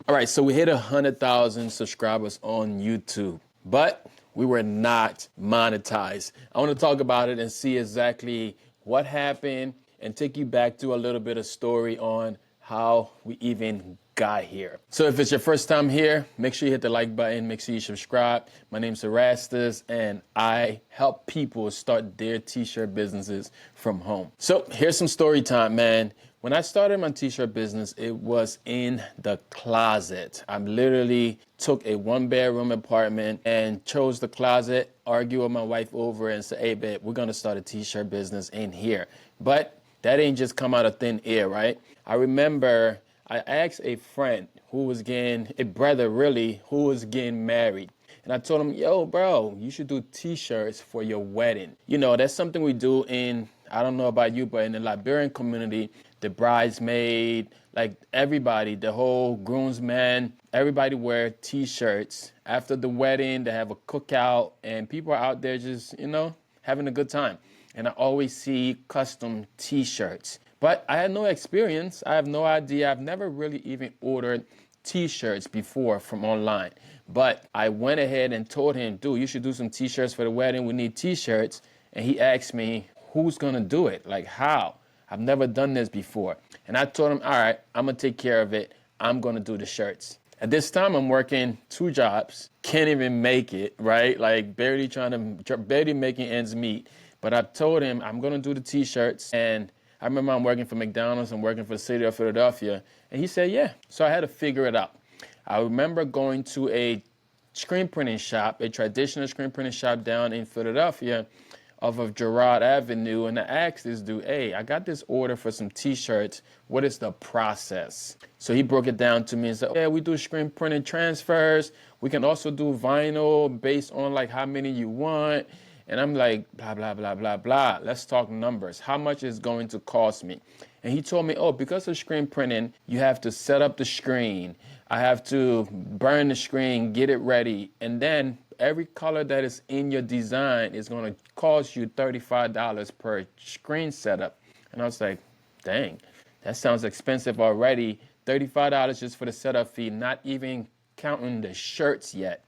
All right, so we hit 100,000 subscribers on YouTube, but we were not monetized. I want to talk about it and see exactly what happened and take you back to a little bit of story on how we even got here. So if it's your first time here, make sure you hit the like button, make sure you subscribe. My name's Erastus and I help people start their t-shirt businesses from home. So here's some story time, man. When I started my t-shirt business, it was in the closet. I literally took a 1-bedroom apartment and chose the closet, argued with my wife over and said, hey babe, we're gonna start a t-shirt business in here. But that ain't just come out of thin air, right? I remember I asked a friend who was getting, a brother really, who was getting married. And I told him, yo, bro, you should do t-shirts for your wedding. You know, that's something we do in, I don't know about you, but in the Liberian community, the bridesmaid, like everybody, the whole groomsmen, everybody wear t-shirts. After the wedding, they have a cookout and people are out there just, you know, having a good time. And I always see custom t-shirts. But I had no experience. I have no idea. I've never really even ordered t-shirts before from online. But I went ahead and told him, dude, you should do some t-shirts for the wedding. We need t-shirts. And he asked me, who's gonna do it? Like how? I've never done this before. And I told him, all right, I'm gonna take care of it. I'm gonna do the shirts. At this time, I'm working 2 jobs, can't even make it, right? Like barely making ends meet. But I told him I'm gonna do the t-shirts, and I remember I'm working for McDonald's, I'm working for the city of Philadelphia, and he said, yeah. So I had to figure it out. I remember going to a screen printing shop, a traditional screen printing shop down in Philadelphia off of Girard Avenue, and I asked this dude, hey, I got this order for some t-shirts. What is the process? So he broke it down to me and said, yeah, we do screen printing transfers. We can also do vinyl based on like how many you want. And I'm like, blah, blah, blah, blah, blah. Let's talk numbers. How much is going to cost me? And he told me, oh, because of screen printing, you have to set up the screen. I have to burn the screen, get it ready. And then every color that is in your design is going to cost you $35 per screen setup. And I was like, dang, that sounds expensive already. $35 just for the setup fee, not even counting the shirts yet.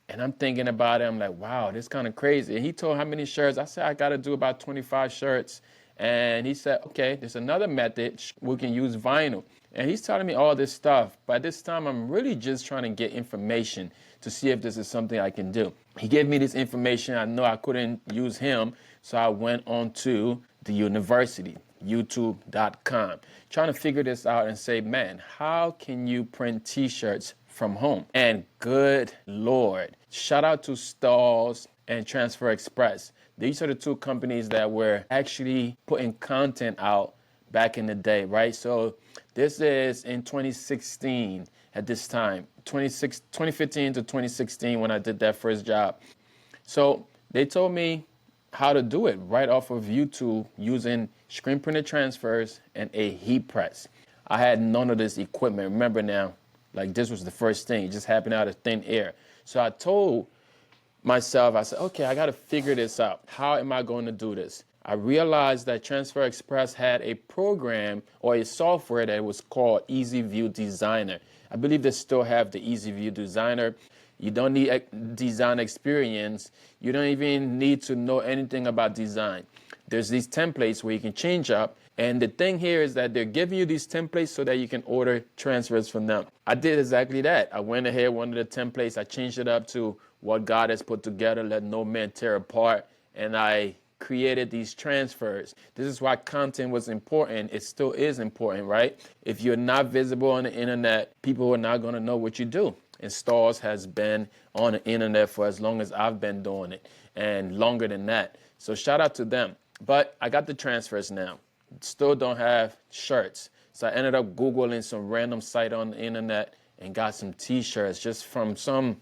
And I'm thinking about it. I'm like, wow, this is kind of crazy. And he told how many shirts. I said, I got to do about 25 shirts. And he said, okay, there's another method. We can use vinyl. And he's telling me all this stuff. By this time, I'm really just trying to get information to see if this is something I can do. He gave me this information. I know I couldn't use him. So I went on to the university, youtube.com, trying to figure this out and say, man, how can you print t-shirts from home? And good Lord, shout out to Stalls and Transfer Express. These are the 2 companies that were actually putting content out back in the day, right? So this is in 2016 at this time, 2015 to 2016 when I did that first job. So they told me how to do it right off of YouTube using screen printed transfers and a heat press. I had none of this equipment. Remember now, like this was the first thing. It just happened out of thin air. So I told myself, I said, okay, I got to figure this out. How am I going to do this? I realized that Transfer Express had a program or a software that was called Easy View Designer. I believe they still have the Easy View Designer. You don't need design experience. You don't even need to know anything about design. There's these templates where you can change up. And the thing here is that they're giving you these templates so that you can order transfers from them. I did exactly that. I went ahead, one of the templates, I changed it up to what God has put together, let no man tear apart. And I created these transfers. This is why content was important. It still is important, right? If you're not visible on the internet, people are not going to know what you do. And Stalls has been on the internet for as long as I've been doing it and longer than that. So shout out to them. But I got the transfers now. Still don't have shirts. So I ended up Googling some random site on the internet and got some t-shirts just from some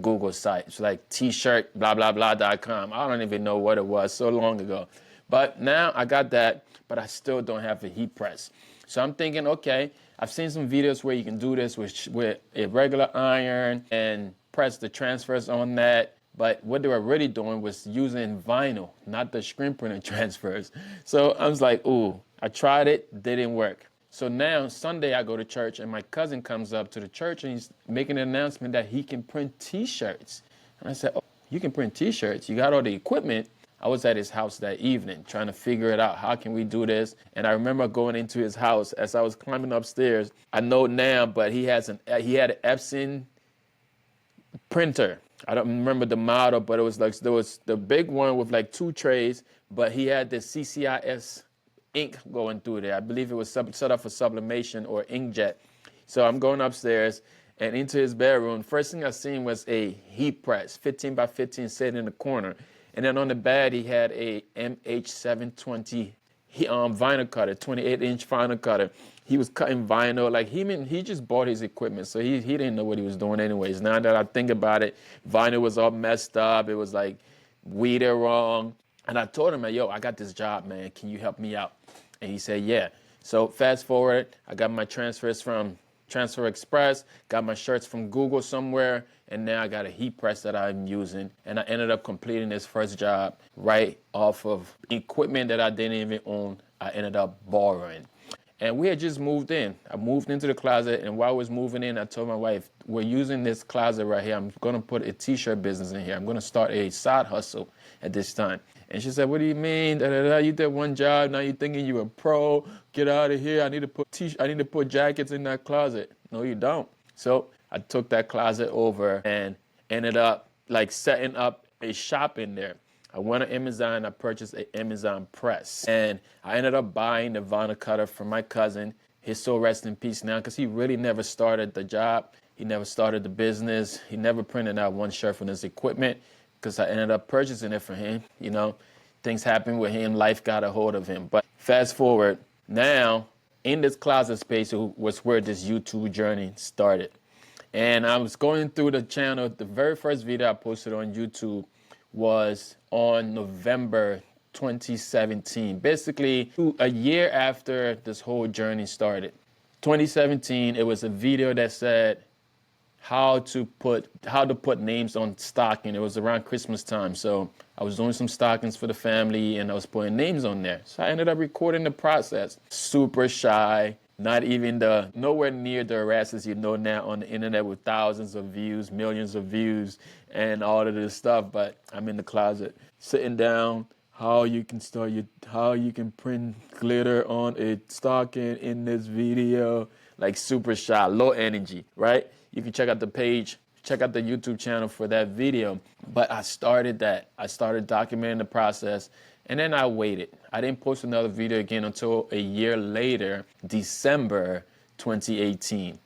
Google sites like t-shirt blah blah blah.com. I don't even know what it was, so long ago. But now I got that, but I still don't have a heat press. So I'm thinking, okay, I've seen some videos where you can do this with a regular iron and press the transfers on that. But what they were really doing was using vinyl, not the screen printer transfers. So I was like, ooh, I tried it, didn't work. So now Sunday I go to church and my cousin comes up to the church and he's making an announcement that he can print t-shirts. And I said, oh, you can print t-shirts? You got all the equipment? I was at his house that evening trying to figure it out. How can we do this? And I remember going into his house as I was climbing upstairs. I know now, but he had an Epson printer. I don't remember the model, but it was like, there was the big one with like 2 trays, but he had the CCIS ink going through there. I believe it was set up for sublimation or inkjet. So I'm going upstairs and into his bedroom. First thing I seen was a heat press, 15 by 15 sitting in the corner. And then on the bed, he had a MH720 vinyl cutter, 28-inch vinyl cutter. He was cutting vinyl. Like he just bought his equipment, so he didn't know what he was doing anyways. Now that I think about it, vinyl was all messed up. It was like weeded wrong. And I told him, yo, I got this job, man. Can you help me out? And he said, yeah. So fast forward, I got my transfers from Transfer Express, got my shirts from Google somewhere, and now I got a heat press that I'm using. And I ended up completing this first job right off of equipment that I didn't even own. I ended up borrowing. And we had just moved in. I moved into the closet, and while I was moving in, I told my wife, we're using this closet right here. I'm going to put a t-shirt business in here. I'm going to start a side hustle at this time. And she said, what do you mean? You did one job, now you're thinking you're a pro. Get out of here. I need to put jackets in that closet. No, you don't. So I took that closet over and ended up like setting up a shop in there. I went on Amazon, I purchased an Amazon press, and I ended up buying the vinyl cutter from my cousin. His soul rest in peace now, because he really never started the job. He never started the business. He never printed out one shirt from his equipment, because I ended up purchasing it for him. You know, things happened with him, life got a hold of him. But fast forward, now in this closet space was where this YouTube journey started. And I was going through the channel. The very first video I posted on YouTube was on November 2017, basically a year after this whole journey started. 2017, it was a video that said how to put names on stocking. It was around Christmas time, so I was doing some stockings for the family and I was putting names on there. So I ended up recording the process. Super shy, nowhere near the Erastus you know now on the internet with thousands of views, millions of views, and all of this stuff. But I'm in the closet, sitting down, how you can print glitter on a stocking in this video, like super shy, low energy, right? You can check out the page, check out the YouTube channel for that video. But I started documenting the process, and then I waited. I didn't post another video again until a year later, December 2018.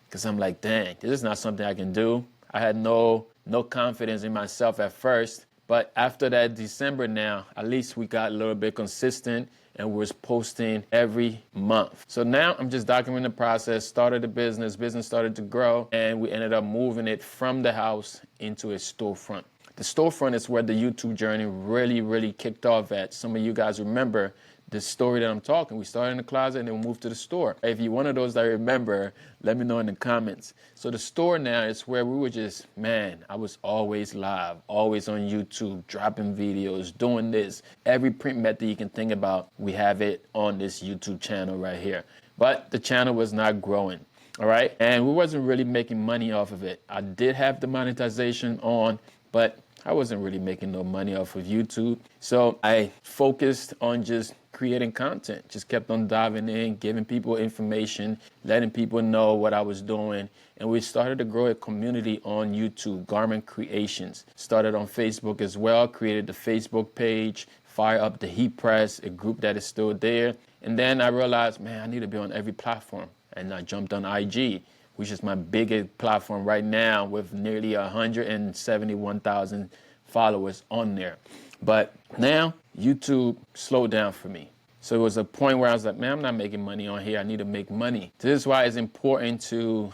Because I'm like, dang, this is not something I can do. I had no confidence in myself at first. But after that December now, at least we got a little bit consistent and we're posting every month. So now I'm just documenting the process, started the business started to grow, and we ended up moving it from the house into a storefront. The storefront is where the YouTube journey really, really kicked off at. Some of you guys remember the story that I'm talking. We started in the closet and then we moved to the store. If you're one of those that remember, let me know in the comments. So the store now is where we were just, man, I was always live, always on YouTube, dropping videos, doing this. Every print method you can think about, we have it on this YouTube channel right here. But the channel was not growing, all right? And we wasn't really making money off of it. I did have the monetization on, but I wasn't really making no money off of YouTube. So I focused on just creating content, just kept on diving in, giving people information, letting people know what I was doing. And we started to grow a community on YouTube, Garment Creations. Started on Facebook as well, created the Facebook page, fire up the Heat Press, a group that is still there. And then I realized, man, I need to be on every platform. And I jumped on IG, which is my biggest platform right now with nearly 171,000 followers on there. But now YouTube slowed down for me. So it was a point where I was like, man, I'm not making money on here. I need to make money. This is why it's important to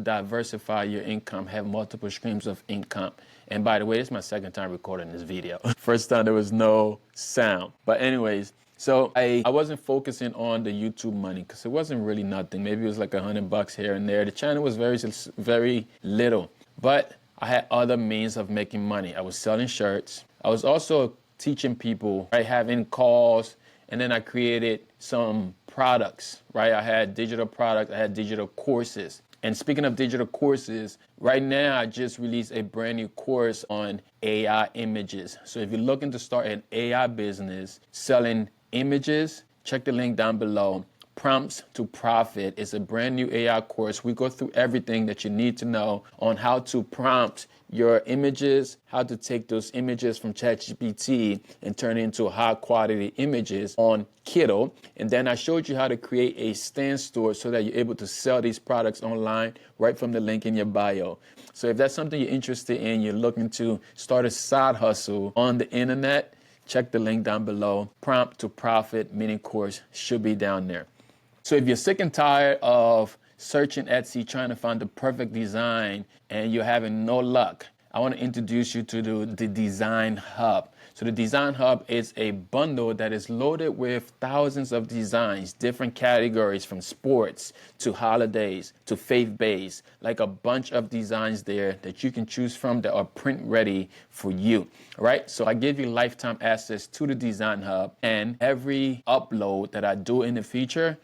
diversify your income, have multiple streams of income. And by the way, this is my second time recording this video. First time there was no sound. But anyways, so I wasn't focusing on the YouTube money because it wasn't really nothing. Maybe it was like $100 here and there. The channel was very little, but I had other means of making money. I was selling shirts. I was also teaching people, right, having calls, and then I created some products, right? I had digital products, I had digital courses. And speaking of digital courses, right now I just released a brand new course on AI images. So if you're looking to start an AI business selling images, check the link down below. Prompts to Profit is a brand new AI course. We go through everything that you need to know on how to prompt your images, how to take those images from ChatGPT and turn it into high quality images on KITTL. And then I showed you how to create a stand store so that you're able to sell these products online right from the link in your bio. So if that's something you're interested in, you're looking to start a side hustle on the internet, check the link down below. Prompt to Profit mini course should be down there. So if you're sick and tired of searching Etsy, trying to find the perfect design, and you're having no luck, I want to introduce you to the Design Hub. So the Design Hub is a bundle that is loaded with thousands of designs, different categories from sports to holidays to faith-based, like a bunch of designs there that you can choose from that are print ready for you, right? So I give you lifetime access to the Design Hub, and every upload that I do in the future,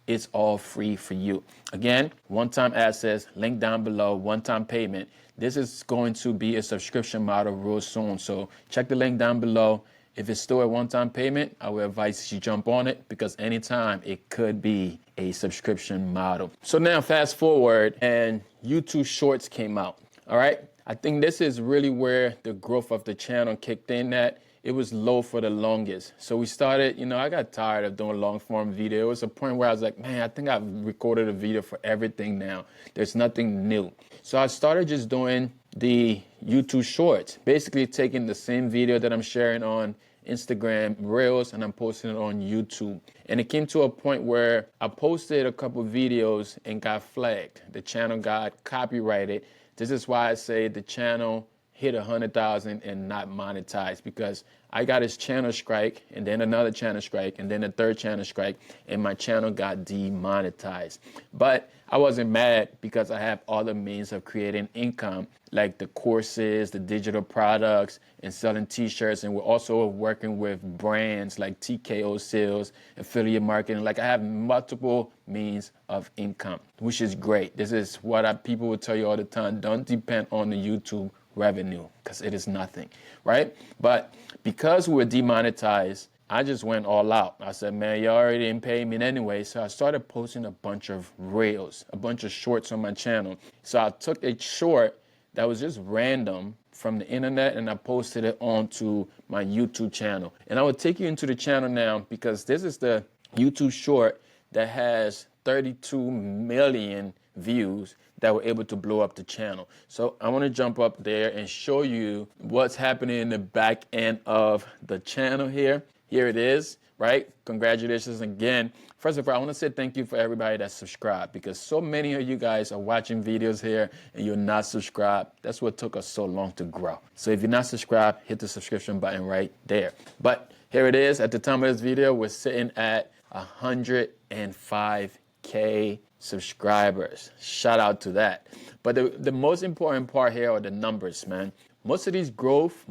it's all free for you. Again, one-time access, link down below, one-time payment. This is going to be a subscription model real soon. So check the link down below. If it's still a one-time payment, I would advise you jump on it because anytime it could be a subscription model. So now fast forward and YouTube Shorts came out. All right. I think this is really where the growth of the channel kicked in at. It was low for the longest. So we started, I got tired of doing long form video. It was a point where I was like, man, I think I've recorded a video for everything now. There's nothing new. So I started just doing the YouTube Shorts, basically taking the same video that I'm sharing on Instagram Reels and I'm posting it on YouTube. And it came to a point where I posted a couple videos and got flagged. The channel got copyrighted. This is why I say the channel hit 100,000 and not monetized, because I got his channel strike and then another channel strike and then a third channel strike and my channel got demonetized. But I wasn't mad because I have other means of creating income, like the courses, the digital products, and selling t-shirts. And we're also working with brands like TKO sales, affiliate marketing. Like I have multiple means of income, which is great. This is what people will tell you all the time. Don't depend on the YouTube revenue because it is nothing, right? But because we're demonetized, I just went all out. I said, man, you already didn't pay me anyway. So I started posting a bunch of reels, a bunch of shorts on my channel. So I took a short that was just random from the internet and I posted it onto my YouTube channel. And I will take you into the channel now because this is the YouTube short that has 32 million views that were able to blow up the channel. So I want to jump up there and show you what's happening in the back end of the channel here. Here it is, right? Congratulations again. First of all, I want to say thank you for everybody that's subscribed, because so many of you guys are watching videos here and you're not subscribed. That's what took us so long to grow. So if you're not subscribed, hit the subscription button right there. But here it is. At the time of this video, we're sitting at 105K subscribers. Shout out to that. But the most important part here are the numbers, man. Most of this growth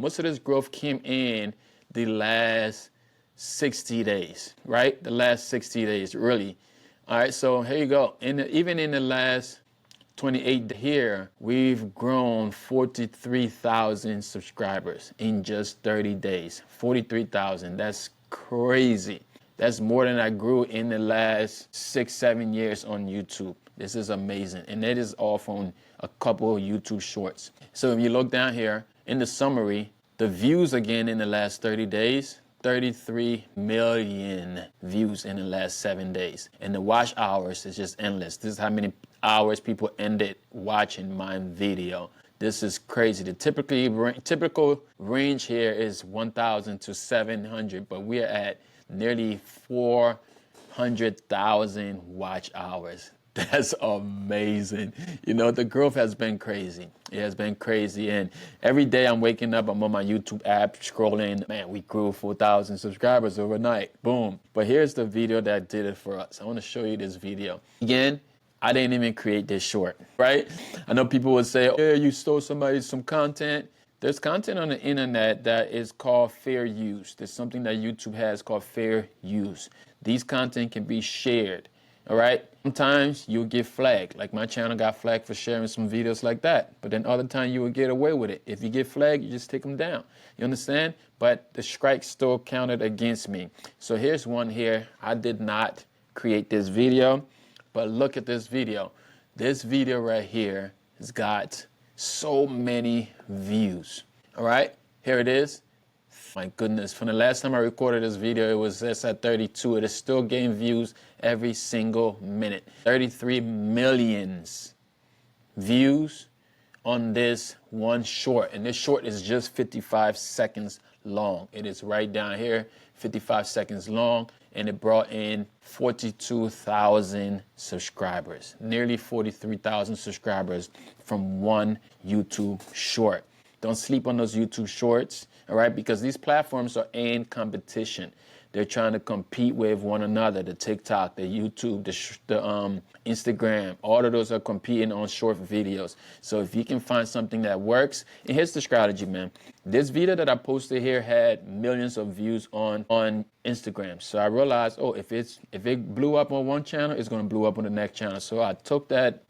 came in the last 60 days, right? The last 60 days, really. All right, so here you go. Even in the last 28 here, we've grown 43,000 subscribers in just 30 days. 43,000, that's crazy. That's more than I grew in the last 6-7 years on YouTube. This is amazing. And it is all from a couple of YouTube shorts. So if you look down here in the summary, the views again in the last 30 days, 33 million views in the last 7 days. And the watch hours is just endless. This is how many hours people ended watching my video. This is crazy. The typical range here is 1,000 to 700, but we're at nearly 400,000 watch hours. That's amazing. The growth has been crazy. It has been crazy. And every day I'm waking up, I'm on my YouTube app scrolling. Man, we grew 4,000 subscribers overnight. Boom. But here's the video that did it for us. I want to show you this video. Again, I didn't even create this short, right? I know people would say, oh, you stole some content. There's content on the internet that is called fair use. There's something that YouTube has called fair use. These content can be shared. All right. Sometimes you'll get flagged. Like my channel got flagged for sharing some videos like that. But then other times you will get away with it. If you get flagged, you just take them down. You understand? But the strike still counted against me. So here's one here. I did not create this video, but look at this video. This video right here has got so many views. All right. Here it is. My goodness, from the last time I recorded this video, it was just at 32. It is still getting views every single minute. 33 million views on this one short. And this short is just 55 seconds long. It is right down here, 55 seconds long. And it brought in 42,000 subscribers, nearly 43,000 subscribers from one YouTube short. Don't sleep on those YouTube shorts, all right? Because these platforms are in competition. They're trying to compete with one another. The TikTok, the YouTube, the Instagram, all of those are competing on short videos. So if you can find something that works, and here's the strategy, man. This video that I posted here had millions of views on Instagram. So I realized, oh, if it blew up on one channel, it's gonna blow up on the next channel. So I took that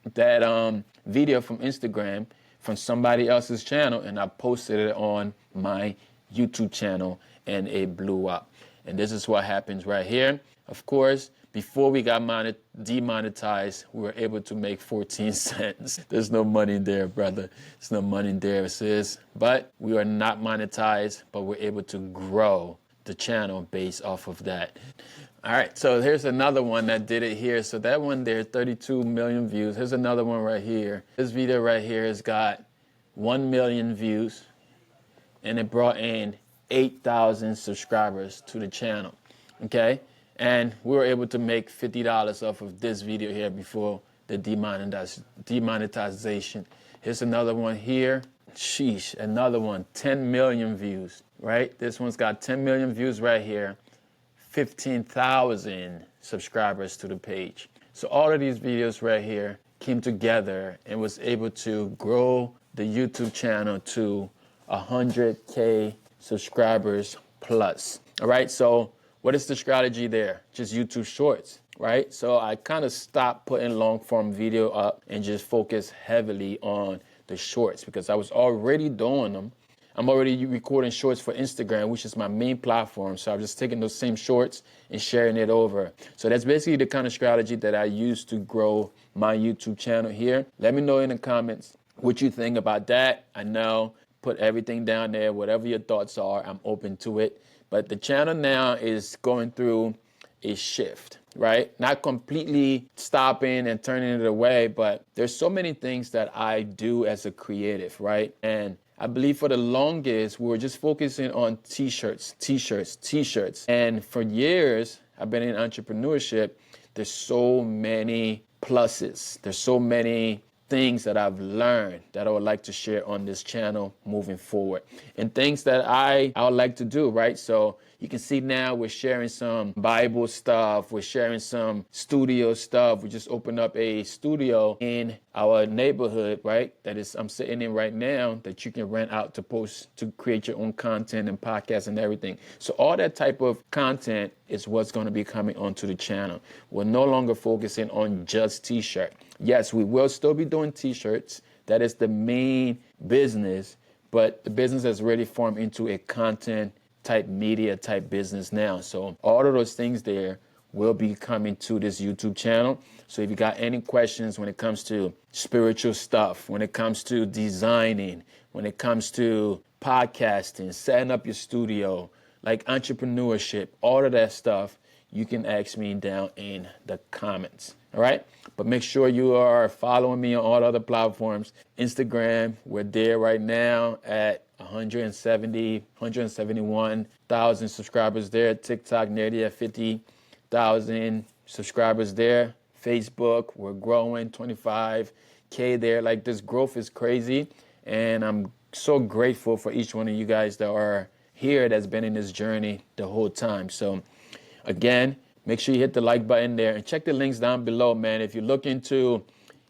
video from Instagram, from somebody else's channel, and I posted it on my YouTube channel, and it blew up. And this is what happens right here. Of course, before we got demonetized, we were able to make 14 cents. There's no money there, brother. There's no money there, sis. But we are not monetized, but we're able to grow the channel based off of that. All right, so here's another one that did it here. So that one there, 32 million views. Here's another one right here. This video right here has got 1 million views, and it brought in 8,000 subscribers to the channel, okay? And we were able to make $50 off of this video here before the demonetization. Here's another one here. Sheesh, another one, 10 million views, right? This one's got 10 million views right here, 15,000 subscribers to the page. So all of these videos right here came together and was able to grow the YouTube channel to 100K subscribers plus. All right, so what is the strategy there? Just YouTube shorts, right? So I kind of stopped putting long form video up and just focus heavily on the shorts because I was already doing them. I'm already recording shorts for Instagram, which is my main platform. So I'm just taking those same shorts and sharing it over. So that's basically the kind of strategy that I use to grow my YouTube channel here. Let me know in the comments what you think about that. I know, put everything down there, whatever your thoughts are, I'm open to it. But the channel now is going through a shift, right? Not completely stopping and turning it away, but there's so many things that I do as a creative, right? And I believe for the longest, we were just focusing on t-shirts. And for years, I've been in entrepreneurship. There's so many pluses. There's so many things that I've learned that I would like to share on this channel moving forward, and things that I would like to do, right? So you can see now we're sharing some Bible stuff. We're sharing some studio stuff. We just opened up a studio in our neighborhood, right? That is, I'm sitting in right now, that you can rent out to post, to create your own content and podcasts and everything. So all that type of content is what's going to be coming onto the channel. We're no longer focusing on just t-shirt. Yes, we will still be doing t-shirts. That is the main business, but the business has really formed into a content type media type business now. So all of those things there will be coming to this YouTube channel. So if you got any questions when it comes to spiritual stuff, when it comes to designing, when it comes to podcasting, setting up your studio, like entrepreneurship, all of that stuff, you can ask me down in the comments. All right. But make sure you are following me on all other platforms. Instagram, we're there right now at 171,000 subscribers there. TikTok, nearly at 50,000 subscribers there. Facebook, we're growing, 25K there. Like, this growth is crazy. And I'm so grateful for each one of you guys that are here, that's been in this journey the whole time. So again, make sure you hit the like button there and check the links down below, man. If you're looking to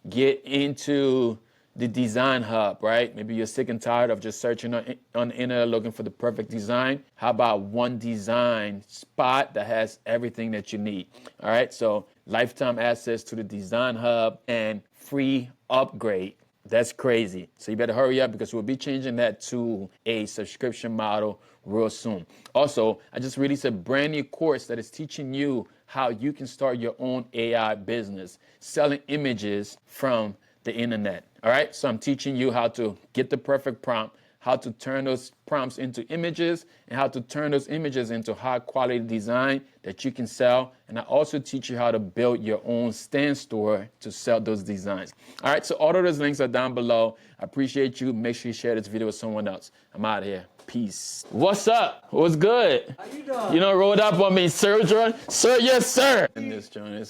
get into the design hub, right? Maybe you're sick and tired of just searching on the internet looking for the perfect design. How about one design spot that has everything that you need? All right, so lifetime access to the design hub and free upgrade. That's crazy. So you better hurry up because we'll be changing that to a subscription model real soon. Also, I just released a brand new course that is teaching you how you can start your own AI business, selling images from the internet. All right, so I'm teaching you how to get the perfect prompt, how to turn those prompts into images, and how to turn those images into high quality design that you can sell. And I also teach you how to build your own Stan store to sell those designs. All right, so all of those links are down below. I appreciate you. Make sure you share this video with someone else. I'm out of here. Peace. What's up? What's good? How you doing? You know, rolled up on me, sir, Jordan. Sir, yes, sir. In this joint,